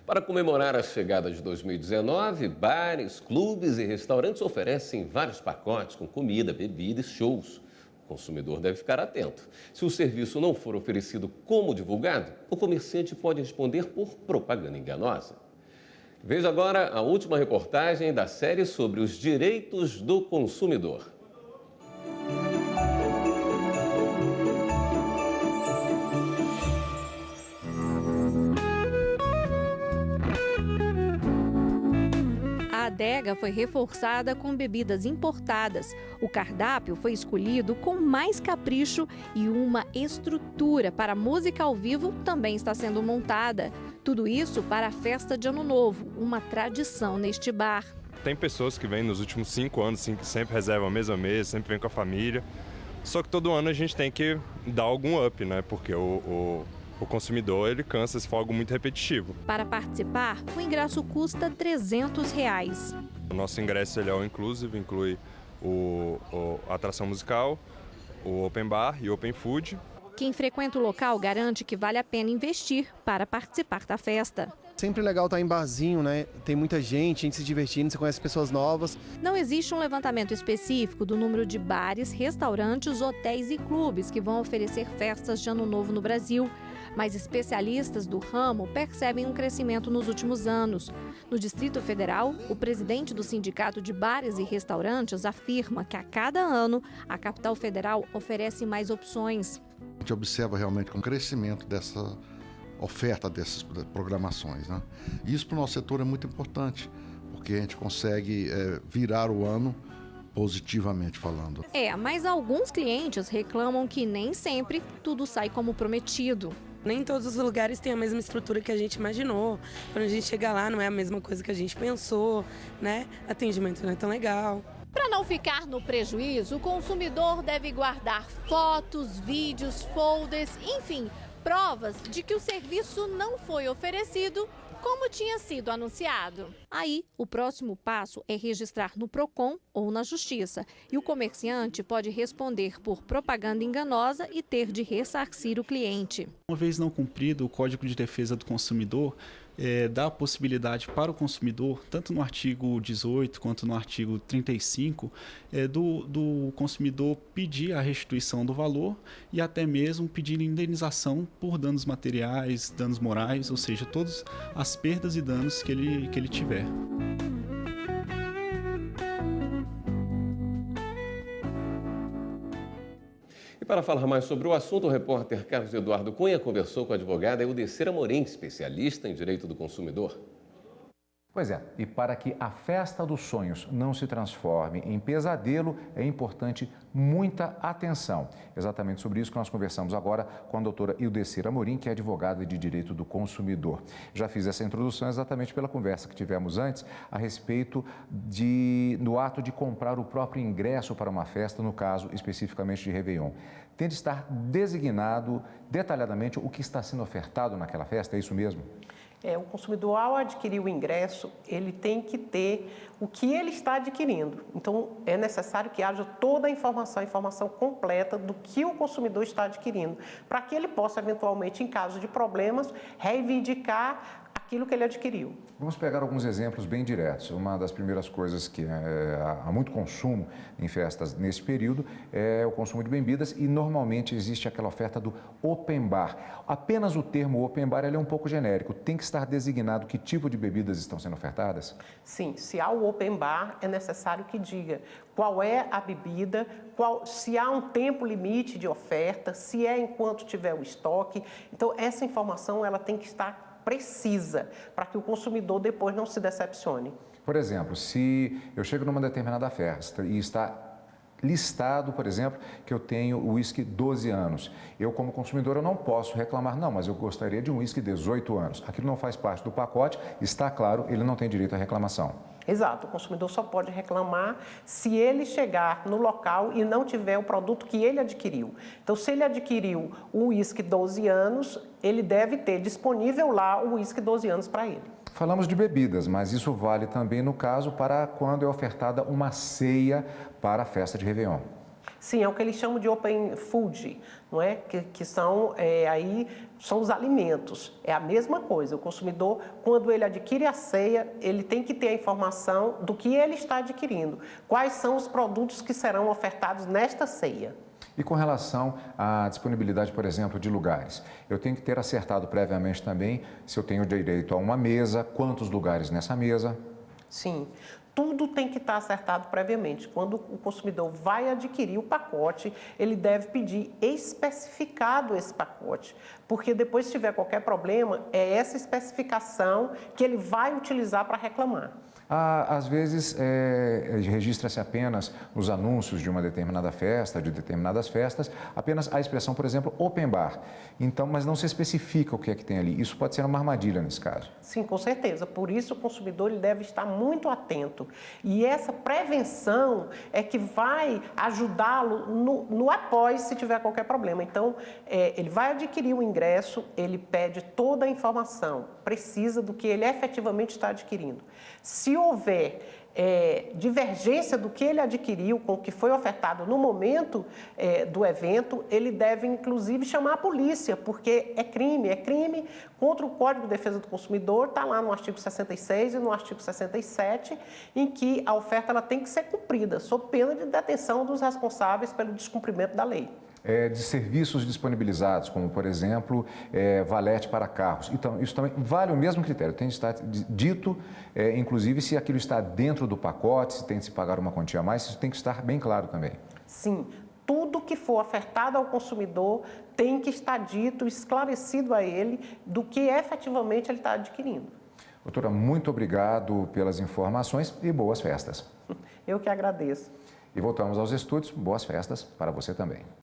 Para comemorar a chegada de 2019, bares, clubes e restaurantes oferecem vários pacotes com comida, bebida e shows. O consumidor deve ficar atento. Se o serviço não for oferecido como divulgado, o comerciante pode responder por propaganda enganosa. Veja agora a última reportagem da série sobre os direitos do consumidor. A adega foi reforçada com bebidas importadas. O cardápio foi escolhido com mais capricho e uma estrutura para música ao vivo também está sendo montada. Tudo isso para a festa de Ano Novo, uma tradição neste bar. Tem pessoas que vêm nos últimos 5 anos, que sempre reservam a mesma mesa, sempre vêm com a família. Só que todo ano a gente tem que dar algum up, né? Porque o consumidor, ele cansa se for algo muito repetitivo. Para participar, o ingresso custa R$ 300. O nosso ingresso ele é all inclusive, inclui a atração musical, o open bar e o open food. Quem frequenta o local garante que vale a pena investir para participar da festa. Sempre legal estar em barzinho, né? Tem muita gente se divertindo, você conhece pessoas novas. Não existe um levantamento específico do número de bares, restaurantes, hotéis e clubes que vão oferecer festas de Ano Novo no Brasil. Mas especialistas do ramo percebem um crescimento nos últimos anos. No Distrito Federal, o presidente do Sindicato de Bares e Restaurantes afirma que a cada ano a capital federal oferece mais opções. A gente observa realmente um crescimento dessa oferta dessas programações, né? Isso para o nosso setor é muito importante, porque a gente consegue virar o ano positivamente falando. Mas alguns clientes reclamam que nem sempre tudo sai como prometido. Nem todos os lugares têm a mesma estrutura que a gente imaginou. Quando a gente chega lá, não é a mesma coisa que a gente pensou, né? Atendimento não é tão legal. Para não ficar no prejuízo, o consumidor deve guardar fotos, vídeos, folders, enfim, provas de que o serviço não foi oferecido como tinha sido anunciado. Aí, o próximo passo é registrar no PROCON ou na Justiça. E o comerciante pode responder por propaganda enganosa e ter de ressarcir o cliente. Uma vez não cumprido, o Código de Defesa do Consumidor dá a possibilidade para o consumidor, tanto no artigo 18 quanto no artigo 35, do consumidor pedir a restituição do valor e até mesmo pedir indenização por danos materiais, danos morais, ou seja, todas as perdas e danos que ele tiver. E para falar mais sobre o assunto, o repórter Carlos Eduardo Cunha conversou com a advogada Eudecira Amorim, especialista em direito do consumidor. Pois é, e para que a festa dos sonhos não se transforme em pesadelo, é importante muita atenção. Exatamente sobre isso que nós conversamos agora com a doutora Eudecira Amorim, que é advogada de direito do consumidor. Já fiz essa introdução exatamente pela conversa que tivemos antes a respeito do ato de comprar o próprio ingresso para uma festa, no caso especificamente de Réveillon. Tem de estar designado detalhadamente o que está sendo ofertado naquela festa, é isso mesmo? O consumidor, ao adquirir o ingresso, ele tem que ter o que ele está adquirindo. Então, é necessário que haja toda a informação completa do que o consumidor está adquirindo, para que ele possa, eventualmente, em caso de problemas, reivindicar aquilo que ele adquiriu. Vamos pegar alguns exemplos bem diretos. Uma das primeiras coisas que há muito consumo em festas nesse período é o consumo de bebidas e normalmente existe aquela oferta do open bar. Apenas o termo open bar ele é um pouco genérico. Tem que estar designado que tipo de bebidas estão sendo ofertadas? Sim, se há o open bar é necessário que diga qual é a bebida, se há um tempo limite de oferta, se é enquanto tiver o estoque. Então essa informação ela tem que estar precisa, para que o consumidor depois não se decepcione. Por exemplo, se eu chego numa determinada festa e está listado, por exemplo, que eu tenho o uísque 12 anos. Eu, como consumidor, eu não posso reclamar, não, mas eu gostaria de um uísque 18 anos. Aquilo não faz parte do pacote, está claro, ele não tem direito à reclamação. Exato, o consumidor só pode reclamar se ele chegar no local e não tiver o produto que ele adquiriu. Então, se ele adquiriu o uísque 12 anos, ele deve ter disponível lá o uísque 12 anos para ele. Falamos de bebidas, mas isso vale também no caso para quando é ofertada uma ceia para a festa de Réveillon. Sim, é o que eles chamam de open food, não é? Que são, aí são os alimentos. É a mesma coisa. O consumidor, quando ele adquire a ceia, ele tem que ter a informação do que ele está adquirindo. Quais são os produtos que serão ofertados nesta ceia. E com relação à disponibilidade, por exemplo, de lugares, eu tenho que ter acertado previamente também se eu tenho direito a uma mesa, quantos lugares nessa mesa. Sim, tudo tem que estar acertado previamente. Quando o consumidor vai adquirir o pacote, ele deve pedir especificado esse pacote, porque depois, se tiver qualquer problema, é essa especificação que ele vai utilizar para reclamar. Às vezes, registra-se apenas nos anúncios de uma determinada festa, de determinadas festas, apenas a expressão, por exemplo, open bar. Então, mas não se especifica o que é que tem ali. Isso pode ser uma armadilha nesse caso. Sim, com certeza. Por isso, o consumidor ele deve estar muito atento. E essa prevenção é que vai ajudá-lo no após, se tiver qualquer problema. Então, ele vai adquirir o ingresso, ele pede toda a informação precisa do que ele efetivamente está adquirindo. Se houver divergência do que ele adquiriu com o que foi ofertado no momento do evento, ele deve, inclusive, chamar a polícia, porque é crime contra o Código de Defesa do Consumidor, está lá no artigo 66 e no artigo 67, em que a oferta ela tem que ser cumprida, sob pena de detenção dos responsáveis pelo descumprimento da lei. De serviços disponibilizados, como, por exemplo, valete para carros. Então, isso também vale o mesmo critério. Tem que estar dito, inclusive, se aquilo está dentro do pacote, se tem que se pagar uma quantia a mais, isso tem que estar bem claro também. Sim, tudo que for ofertado ao consumidor tem que estar dito, esclarecido a ele do que efetivamente ele está adquirindo. Doutora, muito obrigado pelas informações e boas festas. Eu que agradeço. E voltamos aos estúdios. Boas festas para você também.